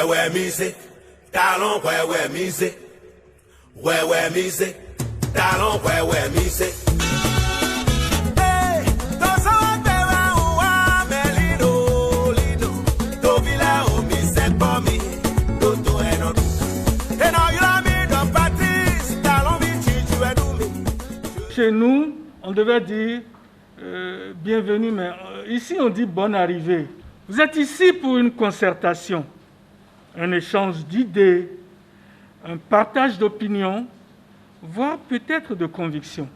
ouais music, talent ouais music, ouais music, talent ouais music. Chez nous, on devait dire bienvenue, mais ici on dit bonne arrivée. Vous êtes ici pour une concertation, un échange d'idées, un partage d'opinions, voire peut-être de convictions.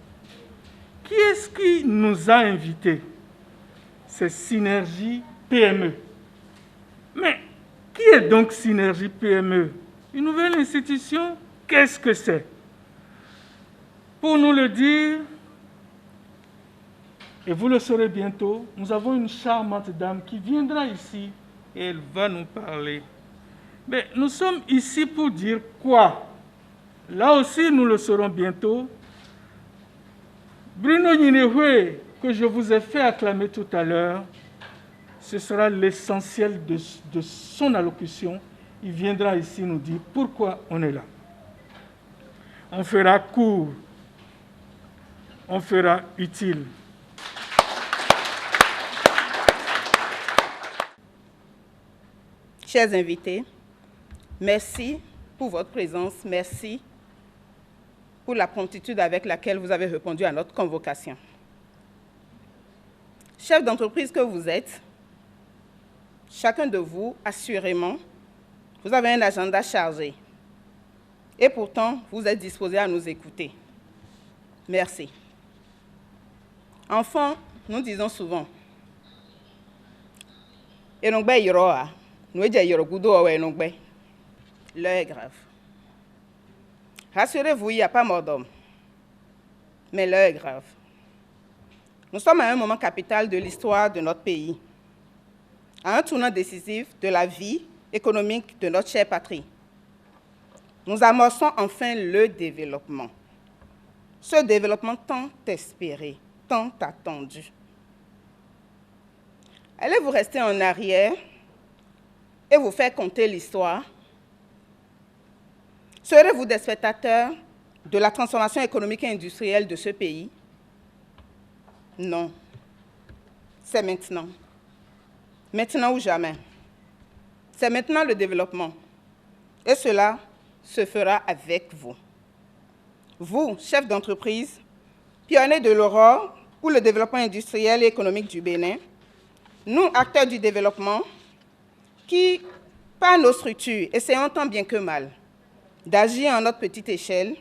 Qui est-ce qui nous a invités? C'est Synergie PME. Mais qui est donc Synergie PME? Une nouvelle institution? Qu'est-ce que c'est? Pour nous le dire, et vous le saurez bientôt, nous avons une charmante dame qui viendra ici et elle va nous parler. Mais nous sommes ici pour dire quoi? Là aussi, nous le saurons bientôt. Bruno Nyinewe, que je vous ai fait acclamer tout à l'heure, ce sera l'essentiel de son allocution. Il viendra ici nous dire pourquoi on est là. On fera court, on fera utile. Chers invités, merci pour votre présence, merci pour la promptitude avec laquelle vous avez répondu à notre convocation. Chef d'entreprise que vous êtes, chacun de vous, assurément, vous avez un agenda chargé. Et pourtant, vous êtes disposé à nous écouter. Merci. Enfants, nous disons souvent, l'heure est grave. Rassurez-vous, il n'y a pas mort d'homme. Mais l'heure est grave. Nous sommes à un moment capital de l'histoire de notre pays, à un tournant décisif de la vie économique de notre chère patrie. Nous amorçons enfin le développement. Ce développement tant espéré, tant attendu. Allez-vous rester en arrière et vous faire compter l'histoire? Serez-vous des spectateurs de la transformation économique et industrielle de ce pays? Non. C'est maintenant. Maintenant ou jamais. C'est maintenant le développement. Et cela se fera avec vous. Vous, chef d'entreprise, pionnier de l'Aurore pour le développement industriel et économique du Bénin, nous, acteurs du développement, qui, par nos structures, essayons tant bien que mal d'agir à notre petite échelle,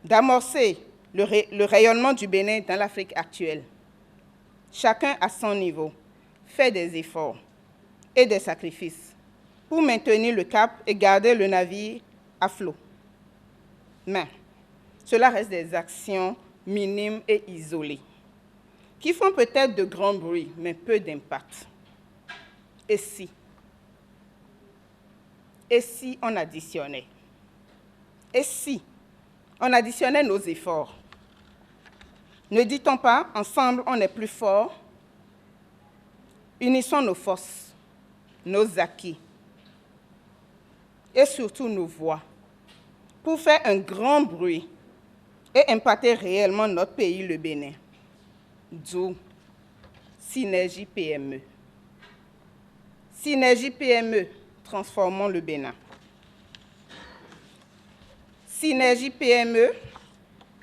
d'amorcer le rayonnement du Bénin dans l'Afrique actuelle. Chacun à son niveau fait des efforts et des sacrifices pour maintenir le cap et garder le navire à flot. Mais cela reste des actions minimes et isolées, qui font peut-être de grands bruits, mais peu d'impact. Et si on additionnait? Et si on additionnait nos efforts? Ne dit-on pas, ensemble, on est plus fort? Unissons nos forces, nos acquis et surtout nos voix pour faire un grand bruit et impacter réellement notre pays, le Bénin. D'où Synergie PME. Synergie PME, transformons le Bénin. Synergie PME,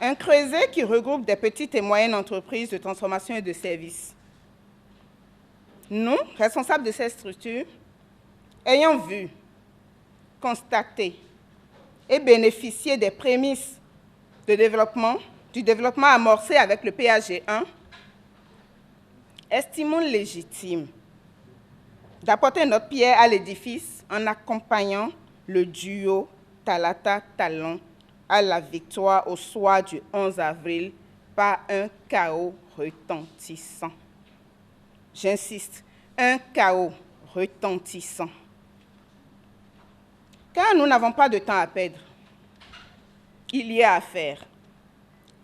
un creuset qui regroupe des petites et moyennes entreprises de transformation et de services. Nous, responsables de cette structure, ayant vu, constaté et bénéficié des prémices de développement, du développement amorcé avec le PAG1, estimons légitime d'apporter notre pierre à l'édifice en accompagnant le duo Talata-Talon à la victoire au soir du 11 avril par un chaos retentissant. J'insiste, un chaos retentissant. Car nous n'avons pas de temps à perdre. Il y a à faire.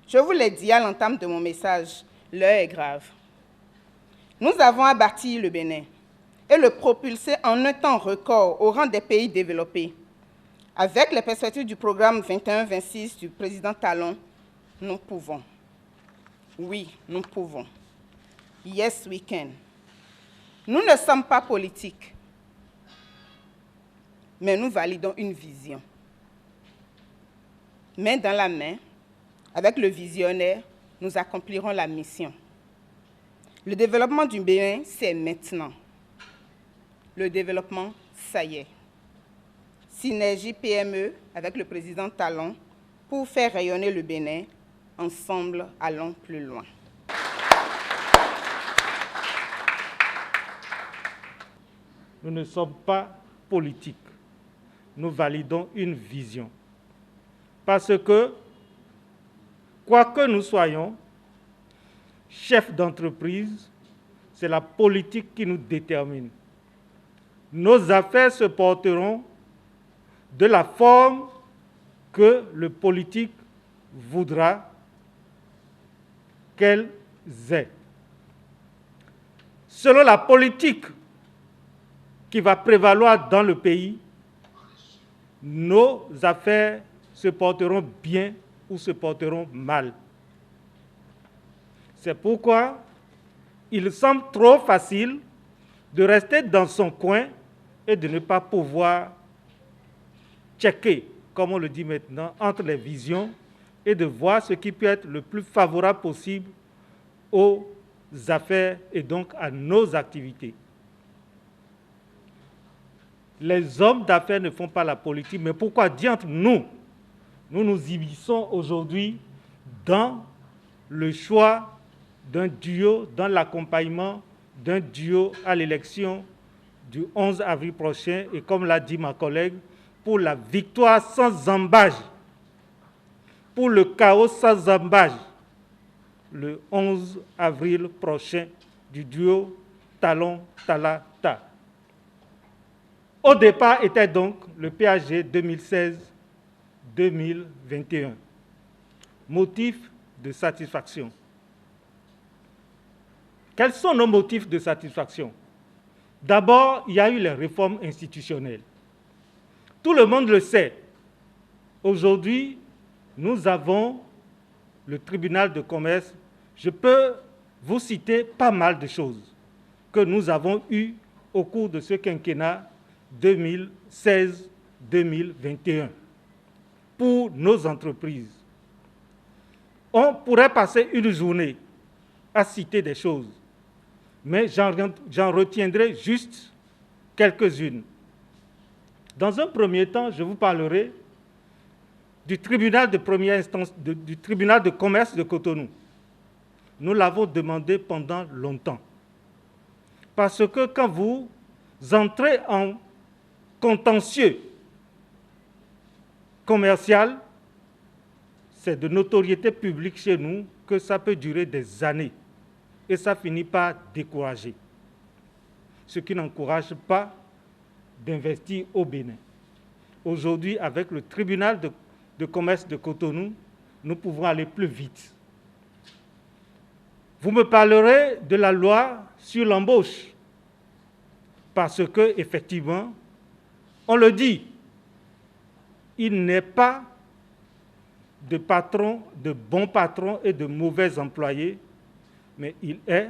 Je vous l'ai dit à l'entame de mon message, l'heure est grave. Nous avons à bâtir le Bénin et le propulser en un temps record au rang des pays développés. Avec les perspectives du programme 21-26 du président Talon, nous pouvons. Oui, nous pouvons. Yes, we can. Nous ne sommes pas politiques, mais nous validons une vision. Main dans la main, avec le visionnaire, nous accomplirons la mission. Le développement du Bénin, c'est maintenant. Le développement, ça y est. Synergie PME avec le président Talon pour faire rayonner le Bénin. Ensemble, allons plus loin. Nous ne sommes pas politiques. Nous validons une vision. Parce que, quoi que nous soyons, chefs d'entreprise, c'est la politique qui nous détermine. Nos affaires se porteront de la forme que le politique voudra qu'elles aient. Selon la politique qui va prévaloir dans le pays, nos affaires se porteront bien ou se porteront mal. C'est pourquoi il semble trop facile de rester dans son coin et de ne pas pouvoir checker, comme on le dit maintenant, entre les visions et de voir ce qui peut être le plus favorable possible aux affaires et donc à nos activités. Les hommes d'affaires ne font pas la politique, mais pourquoi diantre nous nous immisçons aujourd'hui dans le choix d'un duo, dans l'accompagnement d'un duo à l'élection du 11 avril prochain, et comme l'a dit ma collègue, pour la victoire sans embâche, pour le chaos sans embâche, le 11 avril prochain du duo Talon-Talata. Au départ était donc le PAG 2016-2021. Motif de satisfaction. Quels sont nos motifs de satisfaction? D'abord, il y a eu les réformes institutionnelles. Tout le monde le sait. Aujourd'hui, nous avons le tribunal de commerce. Je peux vous citer pas mal de choses que nous avons eues au cours de ce quinquennat 2016-2021 pour nos entreprises. On pourrait passer une journée à citer des choses, mais j'en retiendrai juste quelques-unes. Dans un premier temps, je vous parlerai du tribunal de première instance, du tribunal de commerce de Cotonou. Nous l'avons demandé pendant longtemps. Parce que quand vous entrez en contentieux commercial, c'est de notoriété publique chez nous que ça peut durer des années. Et ça finit par décourager. Ce qui n'encourage pas d'investir au Bénin. Aujourd'hui, avec le tribunal de commerce de Cotonou, nous pouvons aller plus vite. Vous me parlerez de la loi sur l'embauche, parce que, effectivement, on le dit, il n'est pas de patrons, de bons patrons et de mauvais employés, mais il est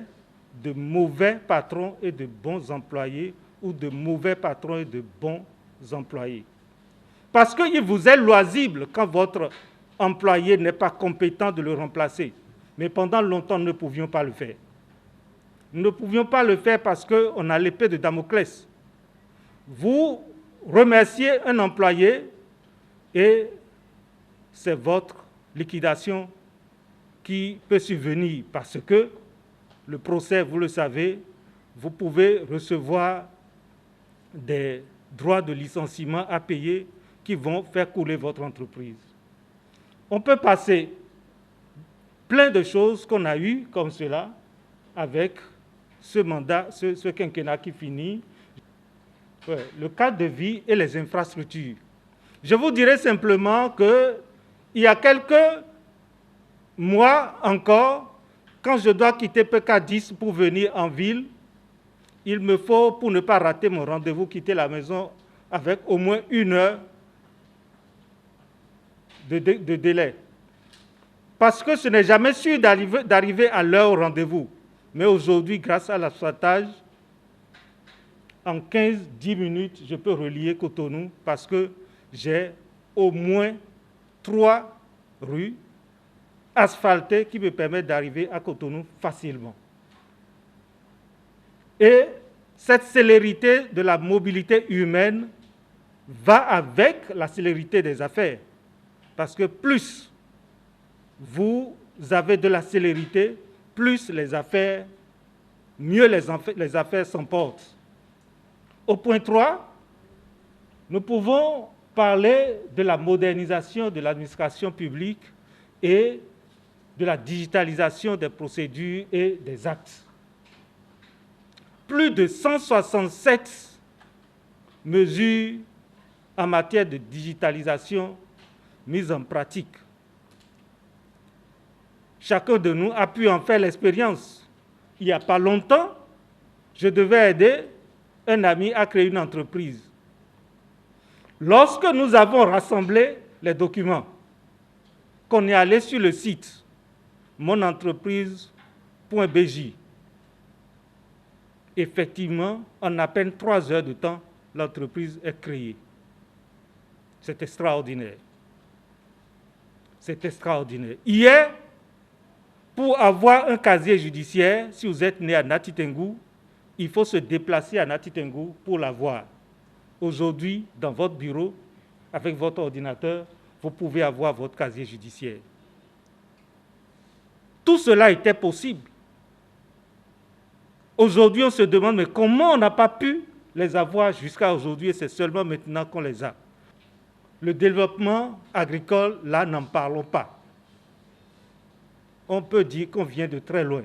de mauvais patrons et de bons employés ou de mauvais patrons et de bons employés. Parce qu'il vous est loisible quand votre employé n'est pas compétent de le remplacer. Mais pendant longtemps, nous ne pouvions pas le faire. Nous ne pouvions pas le faire parce qu'on a l'épée de Damoclès. Vous remerciez un employé et c'est votre liquidation qui peut survenir parce que le procès, vous le savez, vous pouvez recevoir des droits de licenciement à payer qui vont faire couler votre entreprise. On peut passer plein de choses qu'on a eues comme cela avec ce mandat, ce quinquennat qui finit, le cadre de vie et les infrastructures. Je vous dirais simplement qu'il y a quelques mois encore, quand je dois quitter PK10 pour venir en ville, il me faut, pour ne pas rater mon rendez-vous, quitter la maison avec au moins 1 heure de délai. Parce que ce n'est jamais sûr d'arriver à l'heure au rendez-vous. Mais aujourd'hui, grâce à l'asphaltage, en 15-10 minutes, je peux relier Cotonou parce que j'ai au moins 3 rues asphaltées qui me permettent d'arriver à Cotonou facilement. Et cette célérité de la mobilité humaine va avec la célérité des affaires. Parce que plus vous avez de la célérité, plus les affaires, mieux les affaires s'emportent. Au point 3, nous pouvons parler de la modernisation de l'administration publique et de la digitalisation des procédures et des actes. Plus de 167 mesures en matière de digitalisation mises en pratique. Chacun de nous a pu en faire l'expérience. Il n'y a pas longtemps, je devais aider un ami à créer une entreprise. Lorsque nous avons rassemblé les documents, qu'on est allé sur le site monentreprise.bj, effectivement, en à peine 3 heures de temps, l'entreprise est créée. C'est extraordinaire. C'est extraordinaire. Hier, pour avoir un casier judiciaire, si vous êtes né à Nati Tengou, il faut se déplacer à Nati Tengou pour l'avoir. Aujourd'hui, dans votre bureau, avec votre ordinateur, vous pouvez avoir votre casier judiciaire. Tout cela était possible. Aujourd'hui, on se demande, mais comment on n'a pas pu les avoir jusqu'à aujourd'hui et c'est seulement maintenant qu'on les a. Le développement agricole, là, n'en parlons pas. On peut dire qu'on vient de très loin.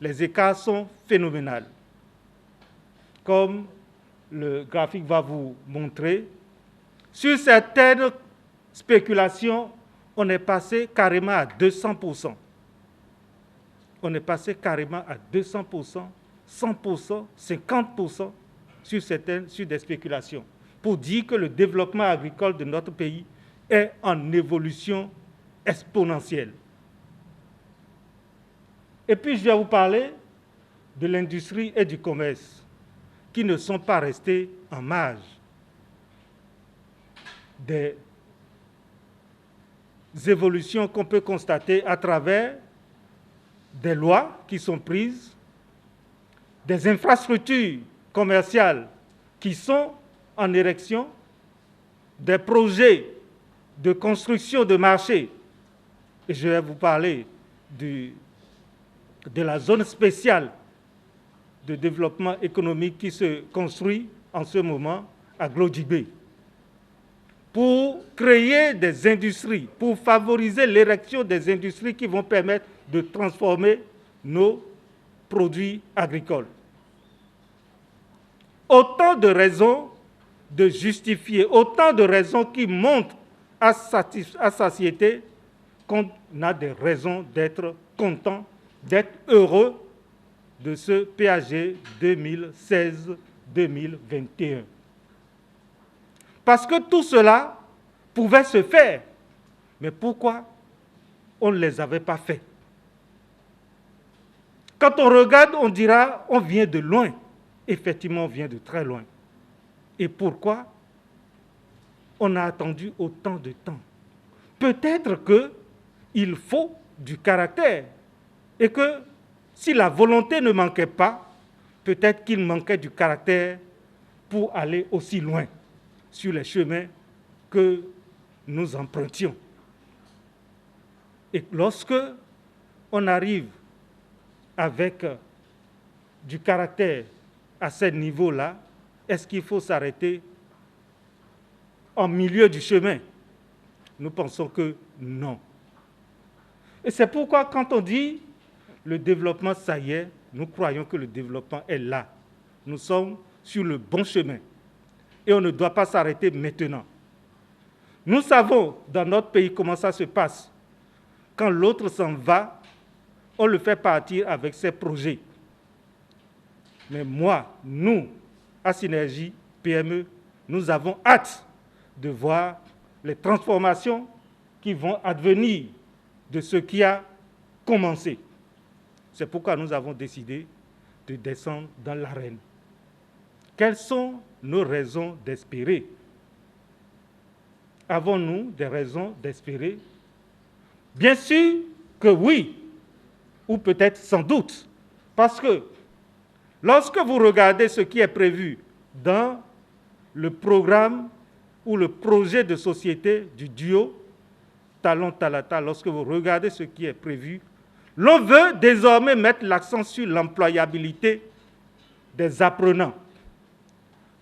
Les écarts sont phénoménaux. Comme le graphique va vous montrer, sur certaines spéculations, on est passé carrément à 200%. On est passé carrément à 200%, 100%, 50% sur des spéculations, pour dire que le développement agricole de notre pays est en évolution exponentielle. Et puis je vais vous parler de l'industrie et du commerce, qui ne sont pas restés en marge des évolutions qu'on peut constater à travers des lois qui sont prises, des infrastructures commerciales qui sont en érection, des projets de construction de marchés. Et je vais vous parler de la zone spéciale de développement économique qui se construit en ce moment à Glodjibé, pour créer des industries, pour favoriser l'érection des industries qui vont permettre de transformer nos produits agricoles. Autant de raisons de justifier, autant de raisons qui montrent à satiété qu'on a des raisons d'être content, d'être heureux de ce PAG 2016-2021. Parce que tout cela pouvait se faire. Mais pourquoi on ne les avait pas fait? Quand on regarde, on dira, on vient de loin. Effectivement, on vient de très loin. Et pourquoi on a attendu autant de temps? Peut-être qu'il faut du caractère et que si la volonté ne manquait pas, peut-être qu'il manquait du caractère pour aller aussi loin sur les chemins que nous empruntions. Et lorsque on arrive avec du caractère à ce niveau-là, est-ce qu'il faut s'arrêter en milieu du chemin? Nous pensons que non. Et c'est pourquoi quand on dit le développement, ça y est, nous croyons que le développement est là. Nous sommes sur le bon chemin. Et on ne doit pas s'arrêter maintenant. Nous savons dans notre pays comment ça se passe. Quand l'autre s'en va, on le fait partir avec ses projets. Mais moi, nous, à Synergie PME, nous avons hâte de voir les transformations qui vont advenir de ce qui a commencé. C'est pourquoi nous avons décidé de descendre dans l'arène. Quelles sont nos raisons d'espérer? Avons-nous des raisons d'espérer? Bien sûr que oui, ou peut-être sans doute, parce que lorsque vous regardez ce qui est prévu dans le programme ou le projet de société du duo Talon-Talata, lorsque vous regardez ce qui est prévu, l'on veut désormais mettre l'accent sur l'employabilité des apprenants.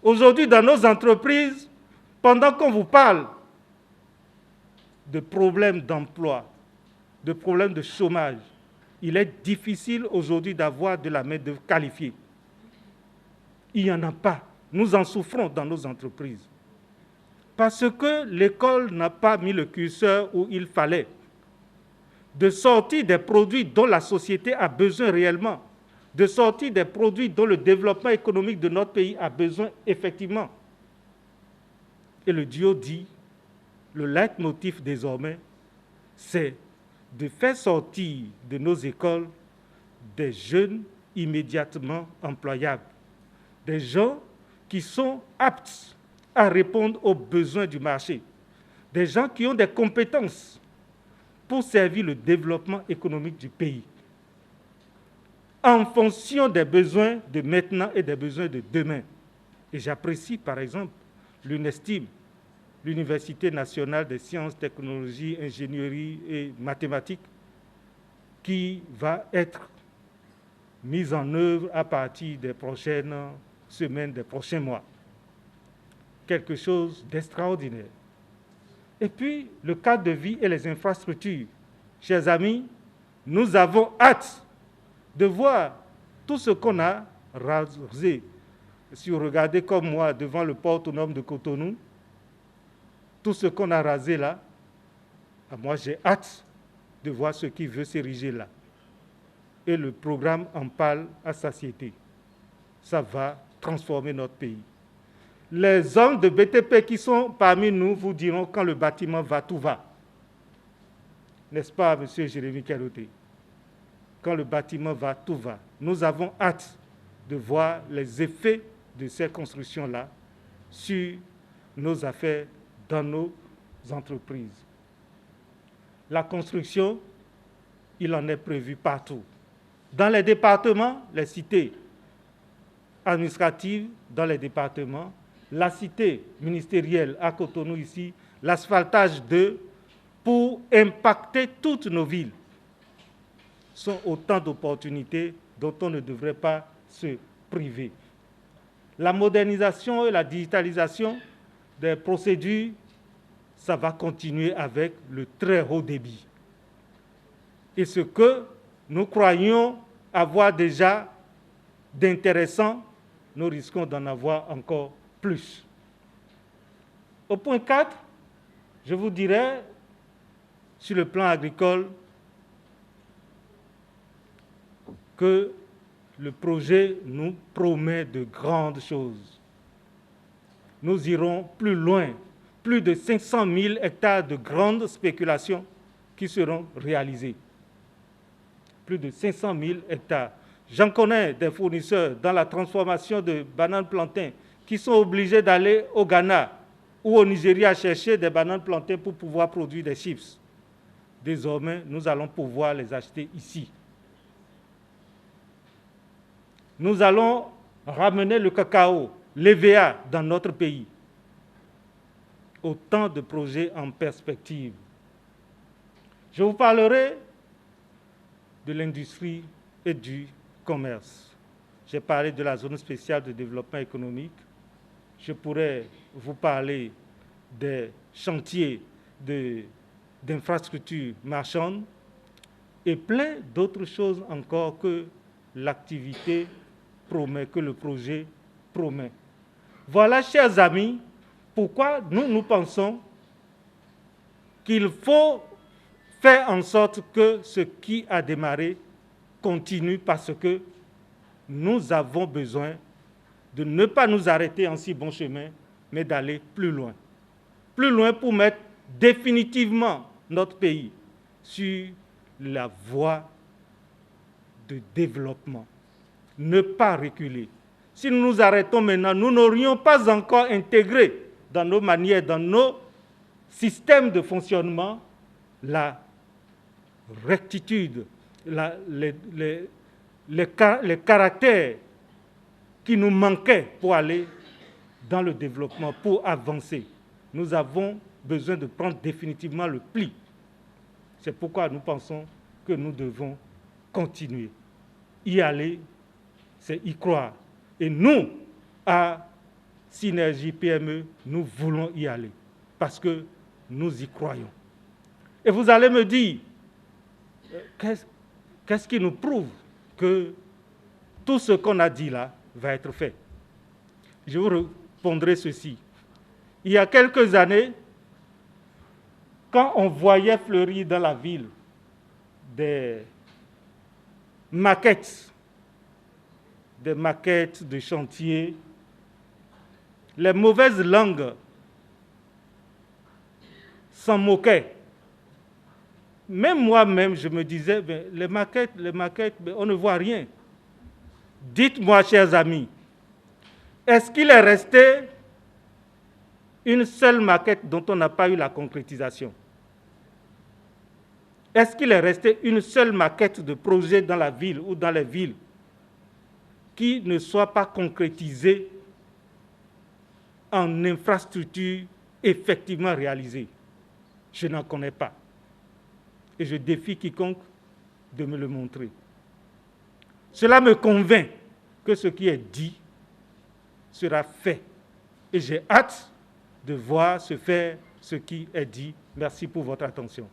Aujourd'hui, dans nos entreprises, pendant qu'on vous parle de problèmes d'emploi, de problèmes de chômage, il est difficile aujourd'hui d'avoir de la main-d'œuvre qualifiée. Il n'y en a pas. Nous en souffrons dans nos entreprises. Parce que l'école n'a pas mis le curseur où il fallait, de sortir des produits dont la société a besoin réellement, de sortir des produits dont le développement économique de notre pays a besoin effectivement. Et le duo dit, le leitmotiv désormais, c'est de faire sortir de nos écoles des jeunes immédiatement employables, des gens qui sont aptes à répondre aux besoins du marché, des gens qui ont des compétences pour servir le développement économique du pays, en fonction des besoins de maintenant et des besoins de demain. Et j'apprécie par exemple l'UNESTIM, l'Université nationale des sciences, technologies, ingénierie et mathématiques, qui va être mise en œuvre à partir des prochaines semaines, des prochains mois. Quelque chose d'extraordinaire. Et puis, le cadre de vie et les infrastructures. Chers amis, nous avons hâte de voir tout ce qu'on a rasé. Si vous regardez comme moi devant le port autonome de Cotonou, tout ce qu'on a rasé là, moi j'ai hâte de voir ce qui veut s'ériger là. Et le programme en parle à satiété. Ça va transformer notre pays. Les hommes de BTP qui sont parmi nous vous diront quand le bâtiment va, tout va. N'est-ce pas, M. Jérémy Keloté? Quand le bâtiment va, tout va. Nous avons hâte de voir les effets de ces constructions-là sur nos affaires dans nos entreprises. La construction, il en est prévu partout. Dans les départements, les cités administratives dans les départements, la cité ministérielle à Cotonou ici, l'asphaltage pour impacter toutes nos villes, sont autant d'opportunités dont on ne devrait pas se priver. La modernisation et la digitalisation des procédures, ça va continuer avec le très haut débit. Et ce que nous croyons avoir déjà d'intéressant, nous risquons d'en avoir encore plus. Au point 4, je vous dirais, sur le plan agricole, que le projet nous promet de grandes choses. Nous irons plus loin, plus de 500 000 hectares de grandes spéculations qui seront réalisées. Plus de 500 000 hectares. J'en connais des fournisseurs dans la transformation de bananes plantains qui sont obligés d'aller au Ghana ou au Nigeria chercher des bananes plantains pour pouvoir produire des chips. Désormais, nous allons pouvoir les acheter ici. Nous allons ramener le cacao, l'EVA dans notre pays. Autant de projets en perspective. Je vous parlerai de l'industrie et du commerce. J'ai parlé de la zone spéciale de développement économique. Je pourrais vous parler des chantiers d'infrastructures marchandes et plein d'autres choses encore que l'activité promet, que le projet promet. Voilà, chers amis, pourquoi nous pensons qu'il faut faire en sorte que ce qui a démarré continue, parce que nous avons besoin de ne pas nous arrêter en si bon chemin, mais d'aller plus loin. Plus loin pour mettre définitivement notre pays sur la voie de développement. Ne pas reculer. Si nous nous arrêtons maintenant, nous n'aurions pas encore intégré dans nos manières, dans nos systèmes de fonctionnement, la rectitude, les caractères qui nous manquaient pour aller dans le développement, pour avancer. Nous avons besoin de prendre définitivement le pli. C'est pourquoi nous pensons que nous devons continuer. Y aller, c'est y croire. Et nous, à Synergie PME, nous voulons y aller parce que nous y croyons. Et vous allez me dire, qu'est-ce qui nous prouve que tout ce qu'on a dit là va être fait? Je vous répondrai ceci. Il y a quelques années, quand on voyait fleurir dans la ville des maquettes de chantier, les mauvaises langues s'en moquaient. Même moi-même, je me disais, les maquettes, on ne voit rien. Dites-moi, chers amis, est-ce qu'il est resté une seule maquette dont on n'a pas eu la concrétisation? Est-ce qu'il est resté une seule maquette de projet dans la ville ou dans les villes qui ne soit pas concrétisée en infrastructure effectivement réalisée? Je n'en connais pas. Et je défie quiconque de me le montrer. Cela me convainc que ce qui est dit sera fait. Et j'ai hâte de voir se faire ce qui est dit. Merci pour votre attention.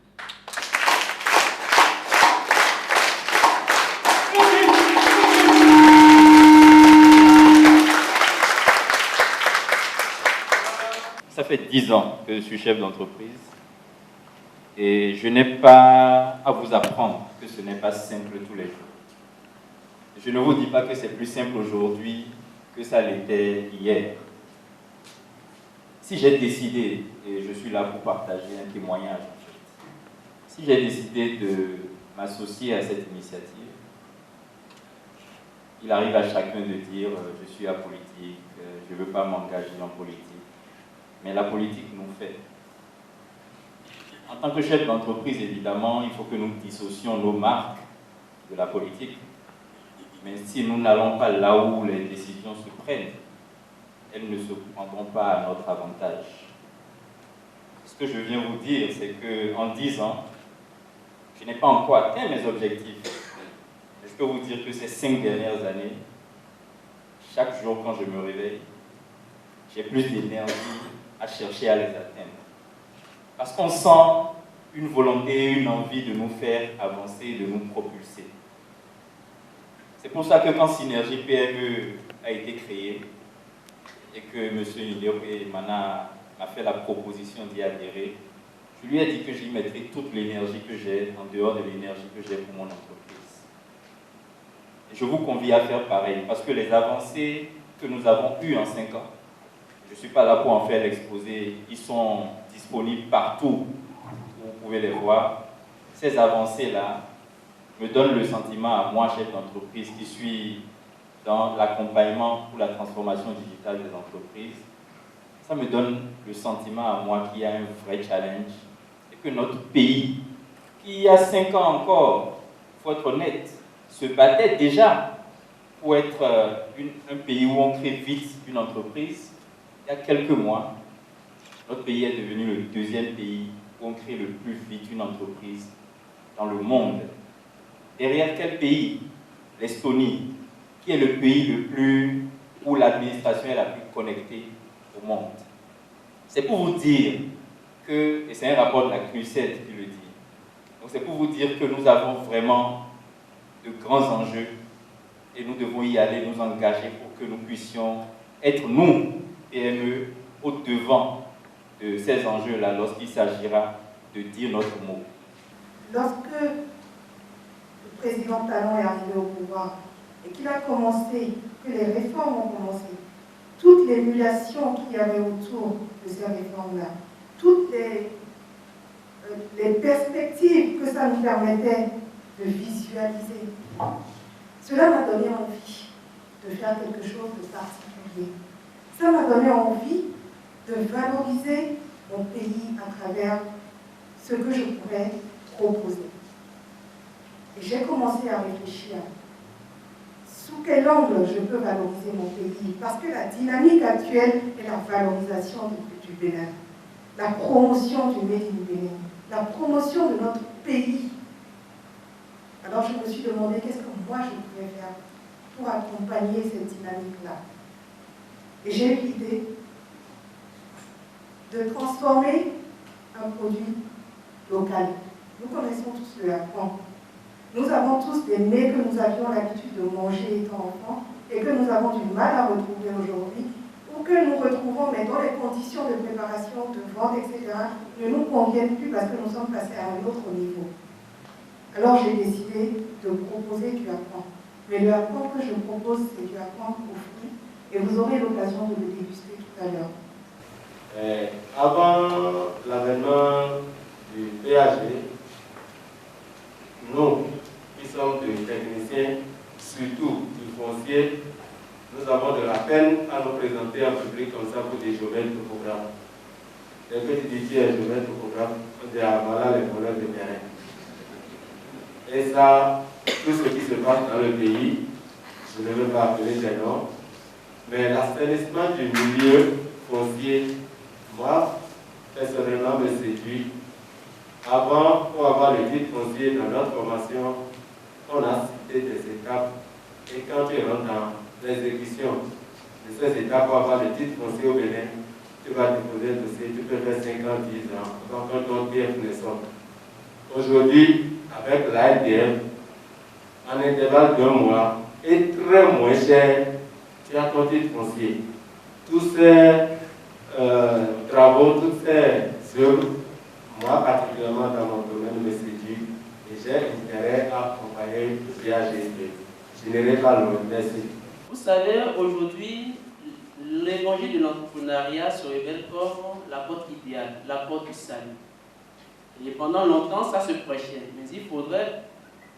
Ça fait 10 ans que je suis chef d'entreprise et je n'ai pas à vous apprendre que ce n'est pas simple tous les jours. Je ne vous dis pas que c'est plus simple aujourd'hui que ça l'était hier. Si j'ai décidé, et je suis là pour partager un témoignage, en fait, si j'ai décidé de m'associer à cette initiative, il arrive à chacun de dire « je suis apolitique, je ne veux pas m'engager en politique ». Mais la politique nous fait. En tant que chef d'entreprise, évidemment, il faut que nous dissocions nos marques de la politique. Mais si nous n'allons pas là où les décisions se prennent, elles ne se prendront pas à notre avantage. Ce que je viens vous dire, c'est qu'en 10 ans, je n'ai pas encore atteint mes objectifs. Mais je peux vous dire que ces 5 dernières années, chaque jour quand je me réveille, j'ai plus d'énergie à chercher à les atteindre. Parce qu'on sent une volonté, une envie de nous faire avancer, de nous propulser. C'est pour ça que quand Synergie PME a été créée et que M. Nidéoké Mana m'a fait la proposition d'y adhérer, je lui ai dit que j'y mettrais toute l'énergie que j'ai en dehors de l'énergie que j'ai pour mon entreprise. Et je vous convie à faire pareil parce que les avancées que nous avons eues en 5 ans, je ne suis pas là pour en faire l'exposé, ils sont disponibles partout, vous pouvez les voir. Ces avancées-là me donnent le sentiment à moi, chef d'entreprise, qui suis dans l'accompagnement pour la transformation digitale des entreprises. Ça me donne le sentiment à moi qu'il y a un vrai challenge et que notre pays, qui il y a 5 ans encore, il faut être honnête, se battait déjà pour être un pays où on crée vite une entreprise. Il y a quelques mois, notre pays est devenu le 2e pays où on crée le plus vite une entreprise dans le monde. Derrière quel pays? L'Estonie, qui est le pays où l'administration est la plus connectée au monde. C'est pour vous dire que, et c'est un rapport de la CNUSED qui le dit, donc c'est pour vous dire que nous avons vraiment de grands enjeux et nous devons y aller, nous engager pour que nous puissions être, nous, PME, au devant de ces enjeux-là lorsqu'il s'agira de dire notre mot. Lorsque le président Talon est arrivé au pouvoir, et qu'il a commencé, que les réformes ont commencé, toute l'émulation qu'il y avait autour de ces réformes-là, toutes les perspectives que ça nous permettait de visualiser, cela m'a donné envie de faire quelque chose de particulier. Ça m'a donné envie de valoriser mon pays à travers ce que je pourrais proposer. Et j'ai commencé à réfléchir sous quel angle je peux valoriser mon pays, parce que la dynamique actuelle est la valorisation du Bénin, la promotion du Made in Bénin, la promotion de notre pays. Alors je me suis demandé qu'est-ce que moi je pouvais faire pour accompagner cette dynamique-là. Et j'ai eu l'idée de transformer un produit local. Nous connaissons tous le haricot. Nous avons tous des mets que nous avions l'habitude de manger étant enfants et que nous avons du mal à retrouver aujourd'hui, ou que nous retrouvons, mais dont les conditions de préparation, de vente, etc., ne nous conviennent plus parce que nous sommes passés à un autre niveau. Alors j'ai décidé de proposer du haricot. Mais le haricot que je propose, c'est du haricot aux fruits, et vous aurez l'occasion de le déguster tout à l'heure. Avant l'avènement du PAG, nous, qui sommes des techniciens, surtout du foncier, nous avons de la peine à nous présenter en public comme ça pour des géomètres de programme. Dès que tu dis qui est géomètre de programme, on dit ah voilà les voleurs de terrain. Et ça, tout ce qui se passe dans le pays, je ne veux pas appeler des noms, mais l'assainissement du milieu foncier, moi, personnellement, me séduit. Avant, pour avoir le titre foncier dans notre formation, on a cité des étapes. Et quand tu rentres dans l'exécution de ces étapes pour avoir le titre foncier au Bénin, tu vas déposer le dossier, tu peux faire 5 ans, 10 ans, avant que ton PF ne sorte. Aujourd'hui, avec l'ALDM, en intervalle d'1 mois, et très moins cher, tu as ton titre foncier. Tous ces travaux, toutes ces œuvres, moi particulièrement dans mon domaine, me séduit et j'ai intérêt à accompagner le PAGD. Je n'irai pas loin, merci. Vous savez, aujourd'hui, l'évangile de l'entrepreneuriat se révèle comme la porte idéale, la porte du salut. Et pendant longtemps, ça se prêchait. Mais il faudrait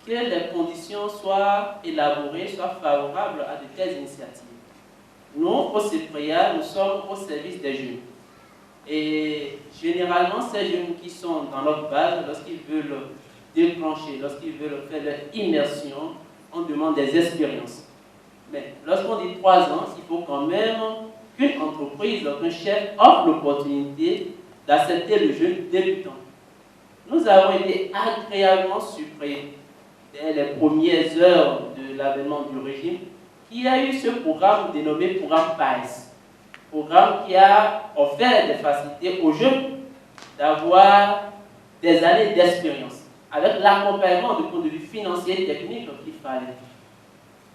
que les conditions soient élaborées, soient favorables à de telles initiatives. Nous, au CEPREA, nous sommes au service des jeunes. Et généralement, ces jeunes qui sont dans leur base, lorsqu'ils veulent déclencher, lorsqu'ils veulent faire leur immersion, on demande des expériences. Mais lorsqu'on dit 3 ans, il faut quand même qu'une entreprise, qu'un chef offre l'opportunité d'accepter le jeune débutant. Nous avons été agréablement surpris dès les premières heures de l'avènement du régime qu'il y a eu ce programme dénommé programme PAES. Programme qui a offert des facilités aux jeunes d'avoir des années d'expérience, avec l'accompagnement du point de vue financier et technique qu'il fallait.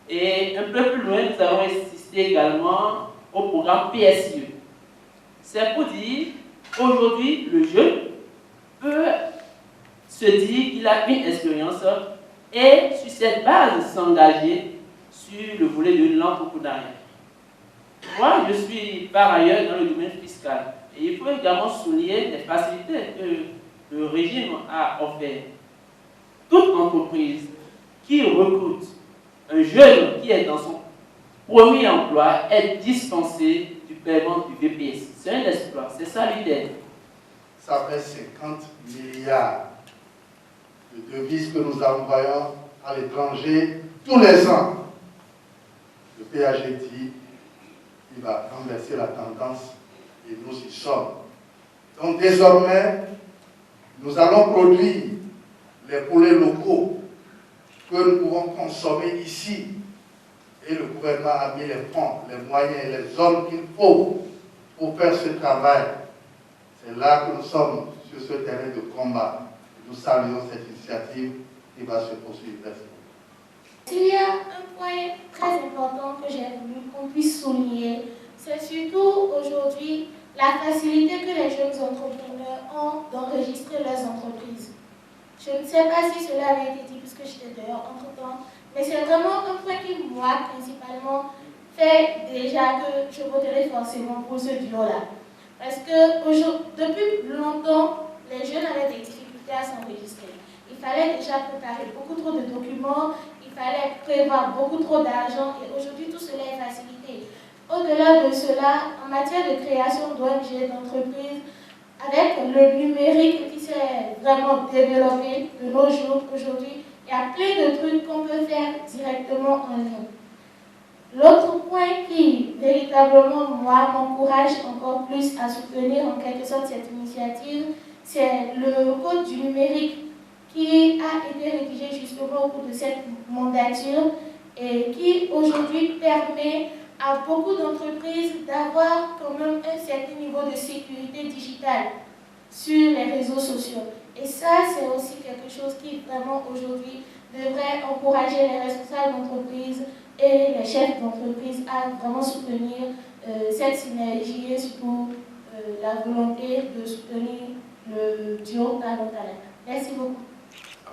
Et un peu plus loin, nous avons insisté également au programme PSIE. C'est pour dire qu'aujourd'hui, le jeune peut se dire qu'il a une expérience et sur cette base s'engager sur le volet de l'entrepreneuriat. Moi, je suis par ailleurs dans le domaine fiscal. Et il faut également souligner les facilités que le régime a offert. Toute entreprise qui recrute un jeune qui est dans son premier emploi est dispensé du paiement du VPS. C'est un exploit, c'est ça l'idée. Ça fait 50 milliards de devises que nous envoyons à l'étranger tous les ans. Le PAG dit qu'il va renverser la tendance et nous y sommes. Donc désormais, nous allons produire les poulets locaux que nous pouvons consommer ici. Et le gouvernement a mis les fonds, les moyens et les hommes qu'il faut pour faire ce travail. C'est là que nous sommes sur ce terrain de combat. Nous saluons cette initiative qui va se poursuivre. Il y a un point très important que j'ai voulu qu'on puisse souligner, c'est surtout aujourd'hui la facilité que les jeunes entrepreneurs ont d'enregistrer leurs entreprises. Je ne sais pas si cela avait été dit puisque j'étais dehors entre-temps, Mais c'est vraiment un point qui, moi, principalement, fait déjà que je voterai forcément pour ce duo-là. Parce que depuis longtemps, les jeunes avaient des difficultés à s'enregistrer. Il fallait déjà préparer beaucoup trop de documents, il fallait prévoir beaucoup trop d'argent, et aujourd'hui tout cela est facilité. Au-delà de cela, en matière de création d'ONG, d'entreprises, avec le numérique qui s'est vraiment développé de nos jours aujourd'hui, il y a plein de trucs qu'on peut faire directement en ligne. L'autre point qui, véritablement, moi, m'encourage encore plus à soutenir en quelque sorte cette initiative, c'est le code du numérique qui a été rédigé justement au cours de cette mandature et qui aujourd'hui permet à beaucoup d'entreprises d'avoir quand même un certain niveau de sécurité digitale sur les réseaux sociaux. Et ça, c'est aussi quelque chose qui vraiment aujourd'hui devrait encourager les responsables d'entreprise et les chefs d'entreprise à vraiment soutenir cette synergie et surtout la volonté de soutenir le duo talent-talent. Merci beaucoup.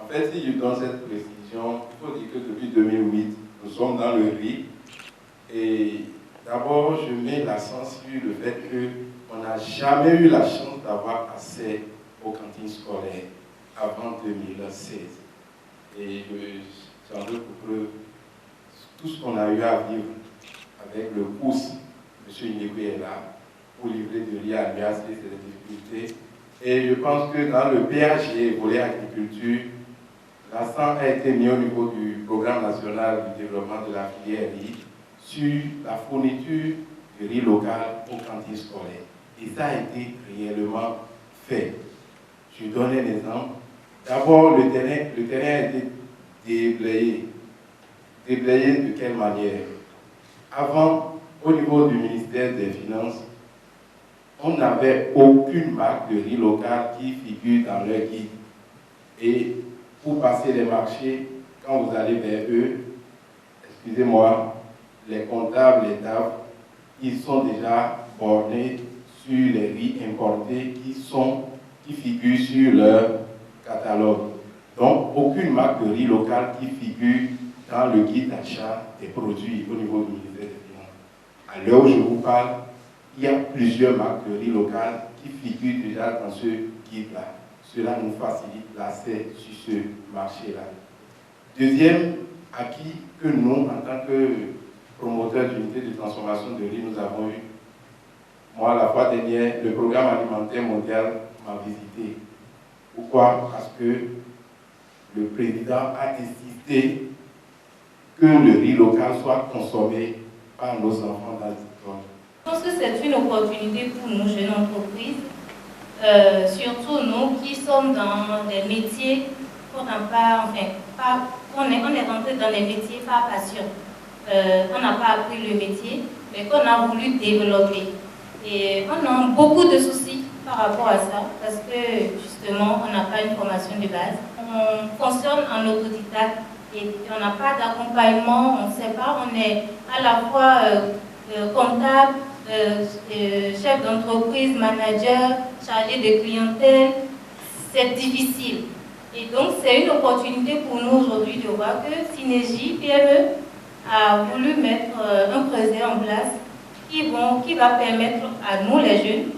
En fait, si je donne cette précision, il faut dire que depuis 2008, nous sommes dans le RIC. Et d'abord, je mets l'accent sur le fait qu'on n'a jamais eu la chance d'avoir accès aux cantines scolaires avant 2016. Et j'en veux pour preuve tout ce qu'on a eu à vivre avec le COUS. M. Inébé est là pour livrer de riz à l'UAC, c'est des difficultés. Et je pense que dans le PAG, volet agriculture, l'accent a été mis au niveau du programme national du développement de la filière riz sur la fourniture de riz local aux cantines scolaires. Et ça a été réellement fait. Je donne un exemple. D'abord, le terrain a été déblayé. Déblayé de quelle manière? Avant, au niveau du ministère des Finances, on n'avait aucune marque de riz local qui figure dans leur guide. Et pour passer les marchés, quand vous allez vers eux, excusez-moi, les comptables, les DAF, ils sont déjà bornés sur les riz importés qui figurent sur leur catalogue. Donc, aucune marque de riz local qui figure dans le guide d'achat des produits au niveau du ministère des Finances. À l'heure où je vous parle, il y a plusieurs marques de riz local qui figurent déjà dans ce guide-là. Cela nous facilite l'accès sur ce marché-là. Deuxième acquis que nous, en tant que promoteurs d'unités de transformation de riz, nous avons eu. Moi, la fois dernière, le programme alimentaire mondial m'a visité. Pourquoi? Parce que le président a insisté que le riz local soit consommé par nos enfants dans l'école. Je pense que c'est une opportunité pour nous, jeunes entreprises, surtout nous qui sommes dans des métiers qu'on n'a pas, on est rentré dans les métiers par passion. On n'a pas appris le métier, mais qu'on a voulu développer. Et on a beaucoup de soucis par rapport à ça, parce que justement, on n'a pas une formation de base. On fonctionne en autodidacte et on n'a pas d'accompagnement, on ne sait pas, on est à la fois comptable, chef d'entreprise, manager, chargé de clientèle. C'est difficile. Et donc, c'est une opportunité pour nous aujourd'hui de voir que Synergie PME a voulu mettre un projet en place qui va permettre à nous, les jeunes,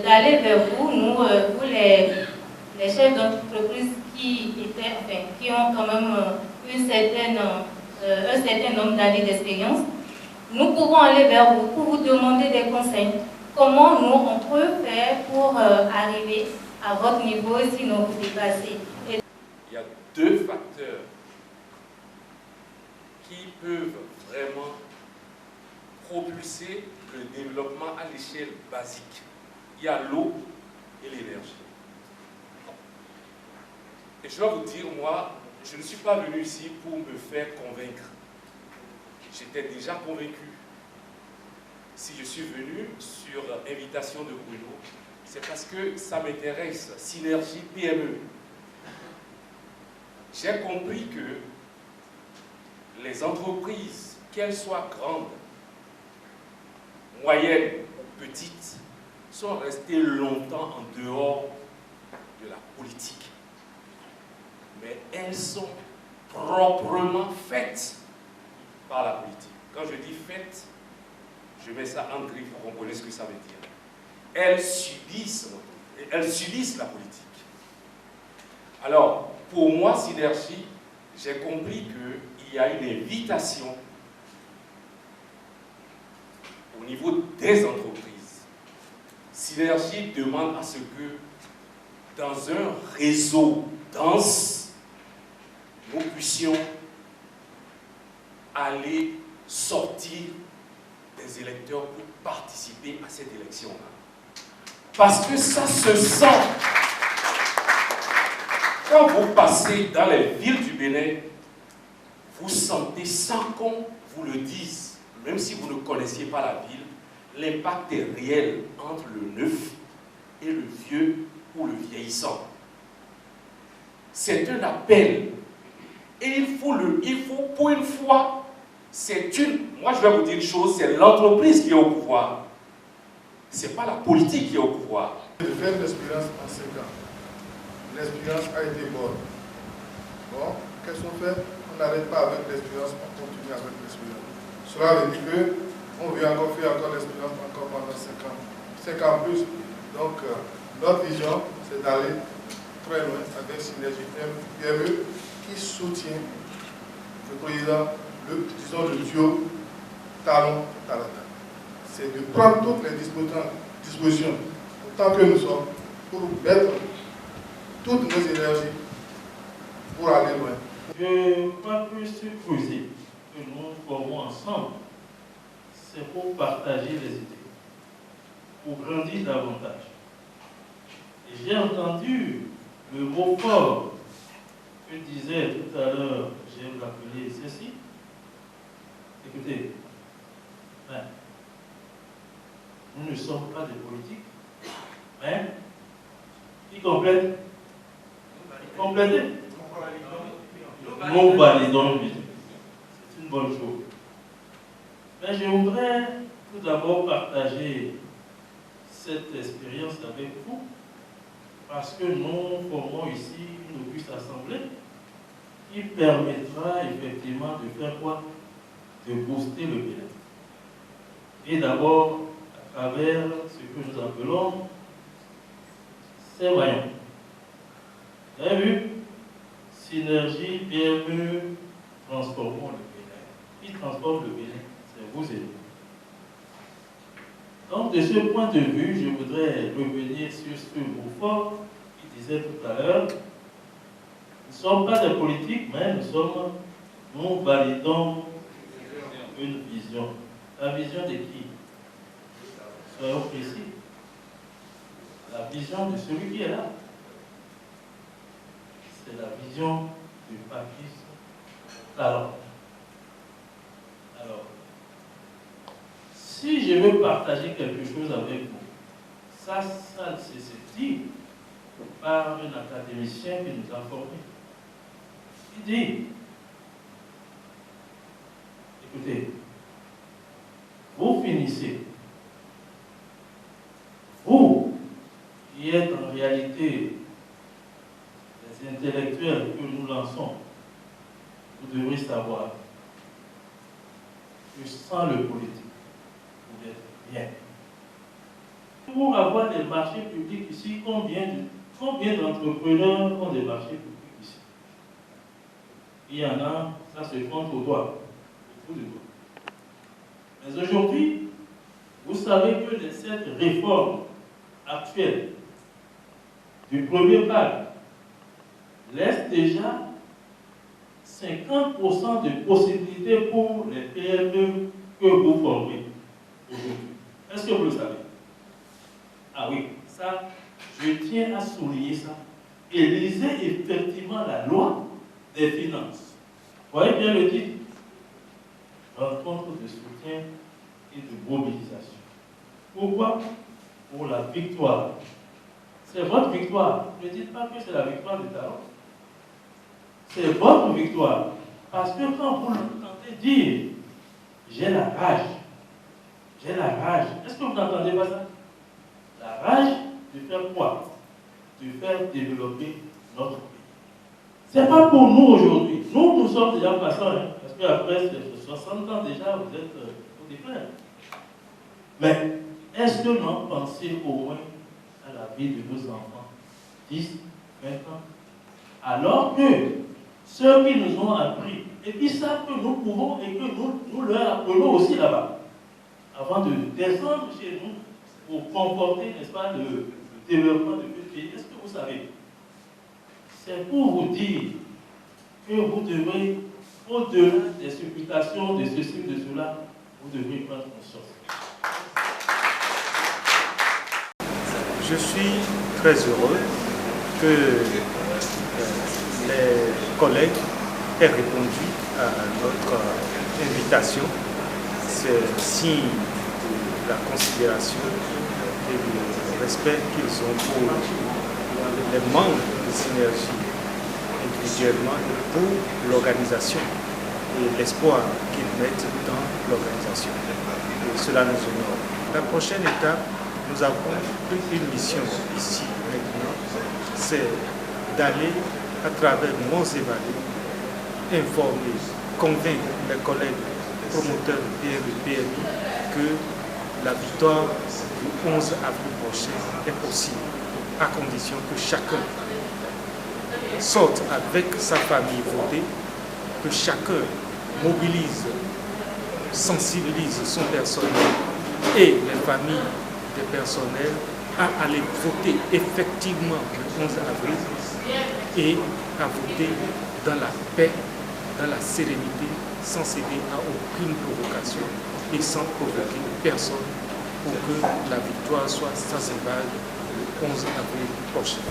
d'aller vers vous, vous les chefs d'entreprise qui ont quand même un certain nombre d'années d'expérience. Nous pouvons aller vers vous pour vous demander des conseils. Comment nous, on peut faire pour arriver à votre niveau sinon vous dépassez. Il y a deux facteurs qui peuvent vraiment propulser le développement à l'échelle basique. Il y a l'eau et l'énergie. Et je dois vous dire, moi, je ne suis pas venu ici pour me faire convaincre. J'étais déjà convaincu. Si je suis venu sur invitation de Bruno, c'est parce que ça m'intéresse, Synergie PME. J'ai compris que les entreprises, qu'elles soient grandes, moyennes ou petites, sont restées longtemps en dehors de la politique. Mais elles sont proprement faites par la politique. Quand je dis faites, je mets ça en gris pour comprendre ce que ça veut dire. Elles subissent la politique. Alors, pour moi, Synergie, j'ai compris qu'il y a une invitation au niveau des entreprises. Synergie demande à ce que, dans un réseau dense, nous puissions aller sortir des électeurs pour participer à cette élection-là. Parce que ça se sent. Quand vous passez dans les villes du Bénin, vous sentez sans qu'on vous le dise, même si vous ne connaissiez pas la ville, l'impact est réel entre le neuf et le vieux ou le vieillissant. C'est un appel. Et il faut pour une fois, moi je vais vous dire une chose, c'est l'entreprise qui est au pouvoir. Ce n'est pas la politique qui est au pouvoir. J'ai fait une expérience en 5 ans. L'expérience a été bonne. Bon, qu'est-ce qu'on fait? On n'arrête pas avec l'expérience, on continue avec l'expérience. Cela veut dire qu'on vient encore faire encore l'expérience encore pendant 5 ans. 5 ans plus. Donc, notre vision, c'est d'aller très loin avec Synergie PME qui soutient le président, disons le duo Talon-Talata. C'est de prendre toutes les dispositions, autant que nous sommes, pour mettre toutes nos énergies pour aller loin. Je crois que ce projet que nous formons ensemble, c'est pour partager les idées, pour grandir davantage. Et j'ai entendu le mot fort que disait tout à l'heure, j'ai rappelé ceci. Écoutez, nous ne sommes pas des politiques, mais qui complètent. Compléter. Nous validons le vision. C'est une bonne chose. Mais je voudrais tout d'abord partager cette expérience avec vous, parce que nous formons ici une auguste assemblée qui permettra effectivement de faire quoi? De booster le bien. Et d'abord, à travers ce que nous appelons ces maillons. Vous avez vu? Synergie, PME, transformons le Bénin. Qui transforme le Bénin? C'est vous et nous. Donc, de ce point de vue, je voudrais revenir sur ce mot fort qui disait tout à l'heure. Nous ne sommes pas des politiques, mais nous validons une vision. La vision de qui? Soyons précis. La vision de celui qui est là. C'est la vision du Patrice Talon. Alors, si je veux partager quelque chose avec vous, ça c'est dit par un académicien qui nous a formés. Il dit, écoutez, vous finissez, vous qui êtes en réalité les intellectuels que nous lançons, vous devrez savoir que sans le politique, vous êtes rien. Pour avoir des marchés publics ici, combien d'entrepreneurs ont des marchés publics ici? Il y en a, ça se compte au doigt, au bout du doigt. Mais aujourd'hui, vous savez que cette réforme actuelle du premier pacte laisse déjà 50% de possibilités pour les PME que vous formez aujourd'hui. Est-ce que vous le savez? Ah oui, ça, je tiens à souligner ça. Et lisez effectivement la loi des finances. Vous voyez bien le titre? Rencontre de soutien et de mobilisation. Pourquoi? Pour la victoire. C'est votre victoire. Ne dites pas que c'est la victoire du Talon. C'est votre victoire. Parce que quand vous l'entendez dire, j'ai la rage, est-ce que vous n'entendez pas ça? La rage de faire quoi? De faire développer notre pays. Ce n'est pas pour nous aujourd'hui. Nous sommes déjà passants, hein, parce qu'après 60 ans déjà, vous êtes au déclin. Mais est-ce que nous pensons au moins à la vie de nos enfants, 10, 20 ans, alors que ceux qui nous ont appris, et qui savent que nous pouvons et que nous leur apprenons aussi là-bas, avant de descendre chez nous pour comporter, n'est-ce pas, le développement de notre pays. Est-ce que vous savez? C'est pour vous dire que vous devez, au-delà des supputations de ceci, de cela, vous devez prendre conscience. Je suis très heureux que les collègues aient répondu à notre invitation. C'est signe de la considération et du respect qu'ils ont pour les membres de Synergie individuellement et pour l'organisation et l'espoir qu'ils mettent dans l'organisation. Et cela nous honore. La prochaine étape, nous avons une mission ici maintenant, c'est d'aller à travers nos évaluations, informer, convaincre les collègues promoteurs de PMI que la victoire du 11 avril prochain est possible, à condition que chacun sorte avec sa famille voter, que chacun mobilise, sensibilise son personnel et les familles des personnels à aller voter effectivement le 11 avril et à voter dans la paix, dans la sérénité, sans céder à aucune provocation et sans provoquer personne pour que la victoire soit sans ébâge le 11 avril prochain.